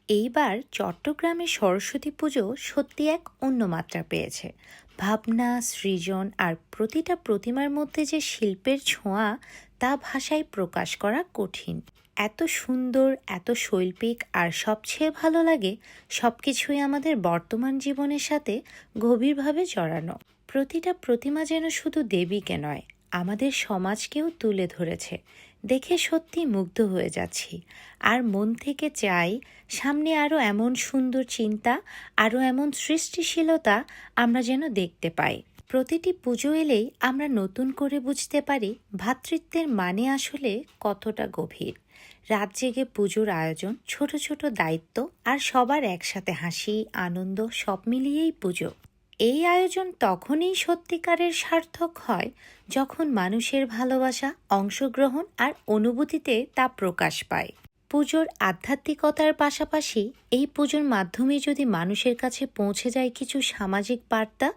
এইবার চট্টগ্রামে সরস্বতী পুজো সত্যি এক অন্য মাত্রা পেয়েছে। ভাবনা, সৃজন আর প্রতিটা প্রতিমার মধ্যে যে শিল্পের ছোঁয়া, তা ভাষায় প্রকাশ করা কঠিন। এত সুন্দর, এত শৈল্পিক, আর সবচেয়ে ভালো লাগে সবকিছুই আমাদের বর্তমান জীবনের সাথে গভীরভাবে জড়ানো। প্রতিটা প্রতিমা যেন শুধু দেবীকে নয়, আমাদের সমাজকেও তুলে ধরেছে। দেখে সত্যি মুগ্ধ হয়ে যাচ্ছি, আর মন থেকে চাই সামনে আরও এমন সুন্দর চিন্তা, আরও এমন সৃষ্টিশীলতা আমরা যেন দেখতে পাই। প্রতিটি পুজো এলেই আমরা নতুন করে বুঝতে পারি ভ্রাতৃত্বের মানে আসলে কতটা গভীর। রাত জেগে পুজোর আয়োজন, ছোট ছোট দায়িত্ব, আর সবার একসাথে হাসি, আনন্দ সব মিলিয়েই পুজো। এই আয়োজন তখনই সত্যিকারের সার্থক হয় যখন মানুষের ভালোবাসা, অংশগ্রহণ আর অনুভূতিতে তা প্রকাশ পায়। পুজোর আধ্যাত্মিকতার পাশাপাশি এই পুজোর মাধ্যমে যদি মানুষের কাছে পৌঁছে যায় কিছু সামাজিক বার্তা,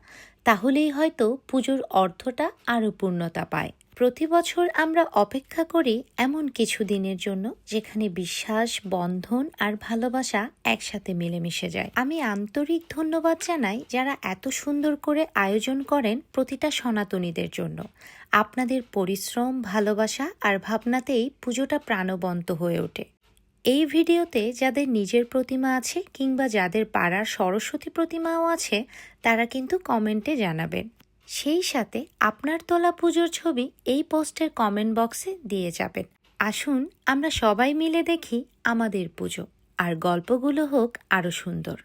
তাহলেই হয়তো পুজোর অর্থটা আরও পূর্ণতা পায়। প্রতি বছর আমরা অপেক্ষা করি এমন কিছু দিনের জন্য যেখানে বিশ্বাস, বন্ধন আর ভালোবাসা একসাথে মিলেমিশে যায়। আমি আন্তরিক ধন্যবাদ জানাই যারা এত সুন্দর করে আয়োজন করেন প্রতিটা সনাতনীদের জন্য। আপনাদের পরিশ্রম, ভালোবাসা আর ভাবনাতেই পুজোটা প্রাণবন্ত হয়ে ওঠে। এই ভিডিওতে যাদের নিজের প্রতিমা আছে কিংবা যাদের পাড়ার সরস্বতী প্রতিমাও আছে, তারা কিন্তু কমেন্টে জানাবেন। সেই সাথে আপনার তোলা পুজোর ছবি এই পোস্টের কমেন্ট বক্সে দিয়ে যাবেন। আসুন আমরা সবাই মিলে দেখি আমাদের পুজো, আর গল্পগুলো হোক আরও সুন্দর।